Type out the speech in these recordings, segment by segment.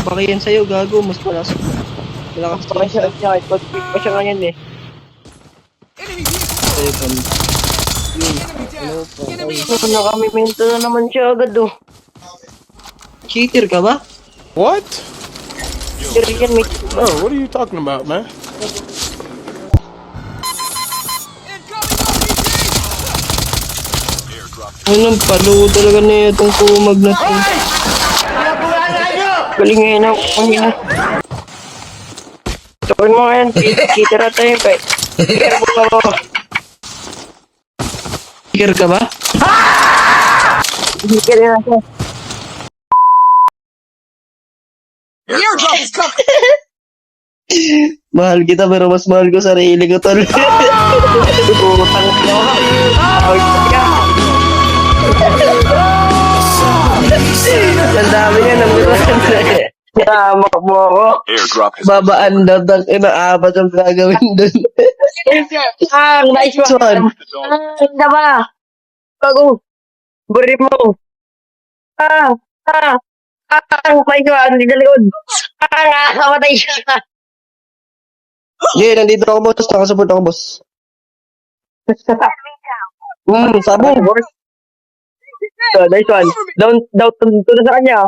Baka yan sa'yo, gago. Mas malakas. Malakas pa siya. Pag-pick pa siya nga yan eh. Sa'yo, pan. Yun. Ano po? Nakamimento na naman siya agad oh. Cheater ka ba? What? Pero yan may... Bro, what are you talking about, man? Anong palo talaga na itong kumag na to. Galing ngayon ako. Pangina. Tukin mo nga yan. Kita na tayo kay. Pero po ako. Cheater ka ba? Hindi ka rin ako. Airdrop is coming! Mahal kita pero mas mahal ko sarili ko tol. Tutang ko. Ay, kaya. Ang dami niya naman. Namak mo ako. Airdrop has Babaan daw ng inaapat ang gagawin doon. Nice one. Hindi ba? Bago. Buri mo. My God, hindi na likod. Nakamatay siya. Yeah, nandito ako boss. Nakasupport ako boss. Sabong. So, nice one. Down na sa kanya.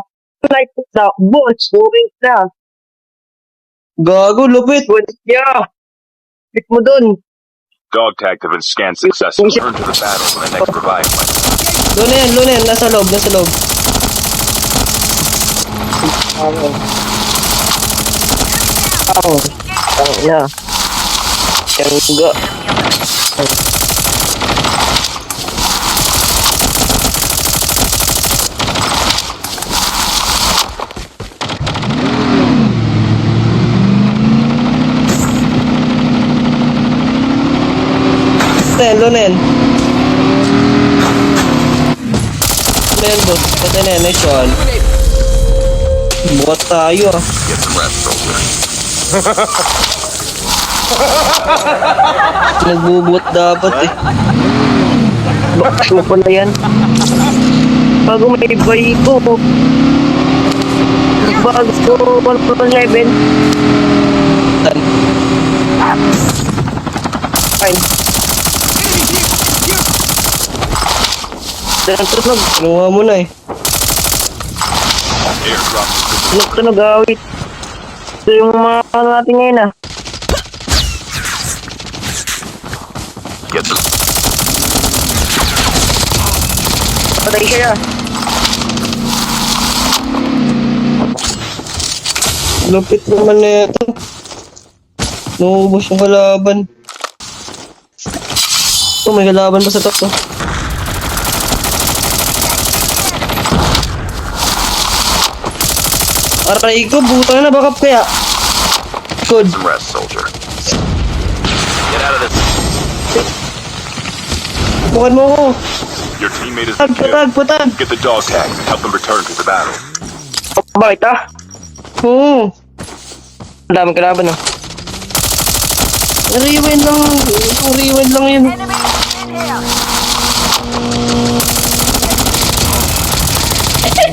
Like, na, boss, moving na. Gago, lupit. Good, yeah. Hit mo dun. dog tagged have been scanned successfully. Return to the battle when the next revive flight. Lunen. Nasa loob. Yeah. Yang enggak. Lunen. Lunen, boss. Patay na, nice one. Bukat tayo ah. Get some rest, soldier. Nagbubuot dapat eh. Bakso pa na yan. Bago may buy ko. Bago 1.7. Tan. Fine. Tunog. Kinuha mo na eh. Airdrop has been Tunog awit. Ito yung mga ano natin ngayon ah. Get some. Patay siya. Lupit naman na ito. Naubos yung kalaban. Oh, may kalaban pa sa top oh. Aray ko, buta na bakap kaya. Good. Some rest, soldier. Get out of this. Bukan mo ko. Your teammate is killed. Patag. Get the dog tags and help them return to the battle. Bakit ah? Oo. Ang daming kalaban ah. Rewind lang yun.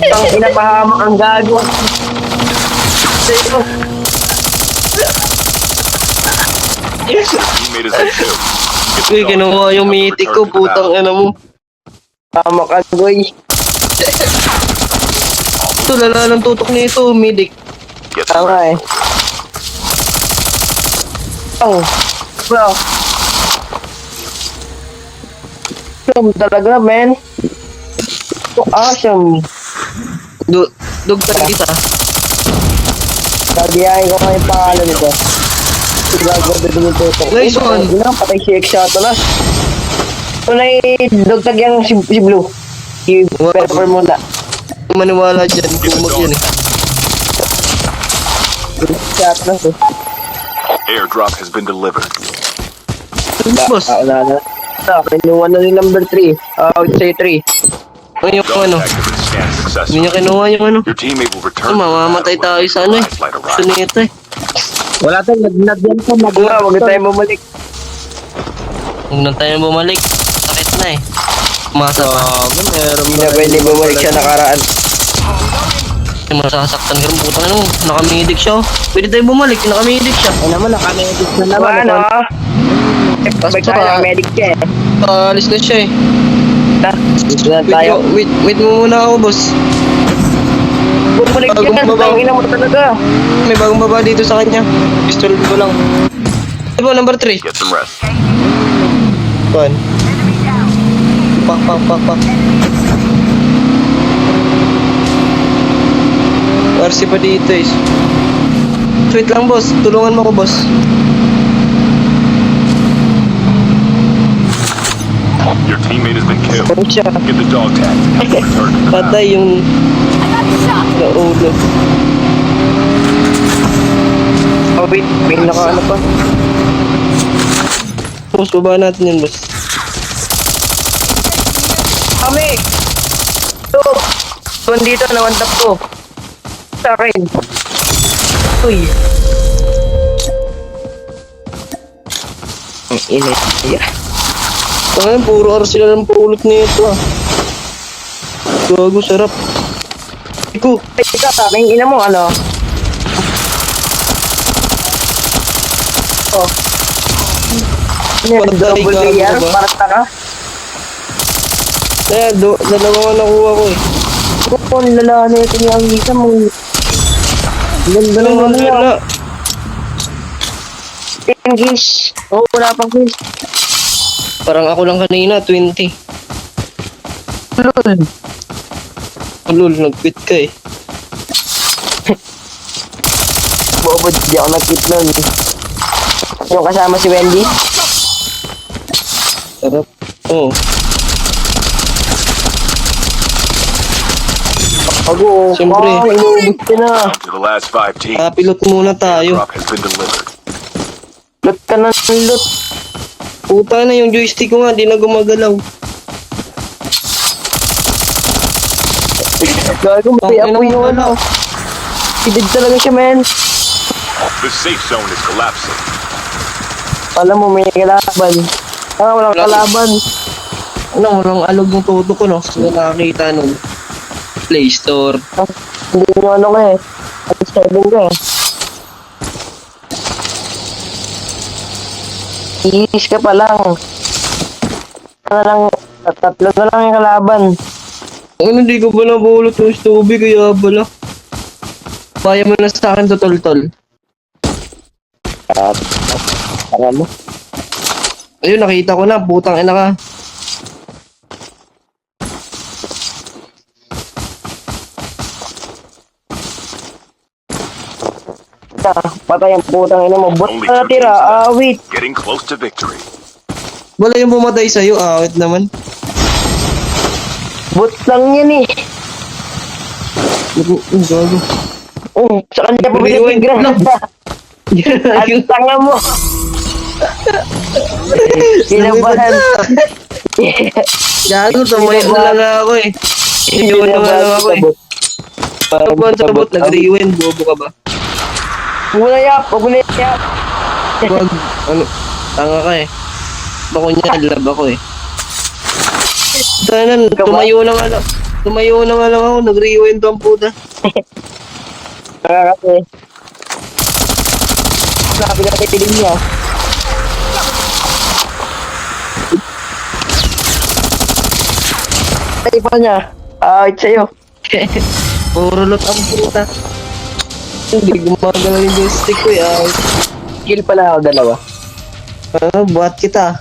Ang pinapahamak ang gago. Teammate has been killed. Get Uy, the dog kinuha tags yung and help them mythic return ko, to the putang battle. ina mo. Hamak ang goy. Ito, lala ng tutok nito, medic. Get some Tama eh. rest, soldier. Oh. Bro. Awesome talaga, man. So awesome. Dugtag kita. Sabihain ko nga yung pangalan nito. Gagawin din yung tutok. Nice one. Patay si Exato na. Tunay, dugtag yung si Blue. Si Pepper muna. Maniwala dyan, kumag yan eh. Chat na to. Airdrop has been delivered. Boss, Wala na. Kinuha na yung number 3. I would say 3. ano yung Dog ano? tags have been scanned Hindi successfully. niya kinuha yung ano. Your teammate will return Ay, to the battle mamamatay when tayo the sa ano eh. revive flight Gusto arrives. nito eh. Wala tayong nagnagyan ko. Huwag tayo bumalik. Huwag na tayo bumalik. Sakit na eh. Masa pa. Hindi na pwede bumalik siya nakaraan. Kasi masasaktan ka rin. Putang ina mo. Nakamidik siya. Oh. Pwede tayo bumalik. Nakamidik siya. Ano naman, nakamedic na naman. Ano? Basta nakamedic siya eh. Alis na siya eh. Dito na tayo. Wait mo muna ako, boss. Bumalik Bagong yan. baba. Tangina mo talaga. May bagong baba dito sa kanya. Pistol ko lang. Diba, number 3? Get some rest. Pan. Pak. RC pa dito eh. Wait lang, boss. Tulungan mo ko, boss. Your teammate has been killed. Ano siya? Get the dog tag and return to the battle. Patay yung naulo. Oh, wait. May naka ano pa. Boss, baba natin yun, boss. Kami! Ito! Doon dito, nawantap ko. Sa akin. Uy. Ang init. Yeah. Ay, puro RC na lang pulot nito ah. Gago, sarap. Iko. Ay, ikaw, saking ina mo, ano? Oh. Patay, Double gago layer, ba? parang taka. Eh, dalawa nga nakuha ko eh. Kung lala na ito niya ang isa mo. Ganda ng ano niya. Wala. English. Oo, wala pang English. Parang ako lang kanina, 20. Lol. Lol, nag-quit ka eh. Bobo, di ako nag-quit nun. Yung kasama si Wendy. Sarap. Oo. Ako, Siyempre. inuubos ka na. To the last 5 teams. Pilot muna tayo. Drop has been delivered. Lot ka na ng lot. Puta na yung joystick ko nga, di na gumagalaw. Gago, may Tangina apoy mo, yung ano. Hidid talaga siya, men. The safe zone is collapsing. Alam mo, may kalaban. Walang kalaban. Ano, walang alog ng todo ko, no? Sila nakakita nung Play Store. Hindi nyo ano ka eh. At 7 ka eh. Iis ka pa lang. Ano lang, tatlo na lang yung kalaban. Ano, di ko ba nabulot yung stubby, kaya bala. Kaya mo na sa akin to, tol. At, mo? Ayun, nakita ko na, putang ina ka. Patay ang putang ina mo. Bot Only na two natira. teams left. Wait. Getting close to victory. Wala yung pumatay sa'yo, awit naman. Bot lang yan eh. Gago. Sa kanya pa Rewind pinag-grab. lang. Ang tanga mo. Kinabahan. Gago, tumayo na lang ako eh. Iyon na lang ako eh. Ano ba ang sabot? Nag-rewind, bobo ka ba? Huwag mo na yap. Wag, ano, tanga ka eh. Bako niya, lab ako eh. Tanan, tumayo na nga lang. Tumayo na nga lang ako, nag-rewind ang puta. Nakakasi. Sabi na kay piling niya. Ay pa niya. It's sa'yo. Puro lot ang puta. Hindi gumagalaw yung joystick ko eh. Kill pala ako dalawa. Buhat kita.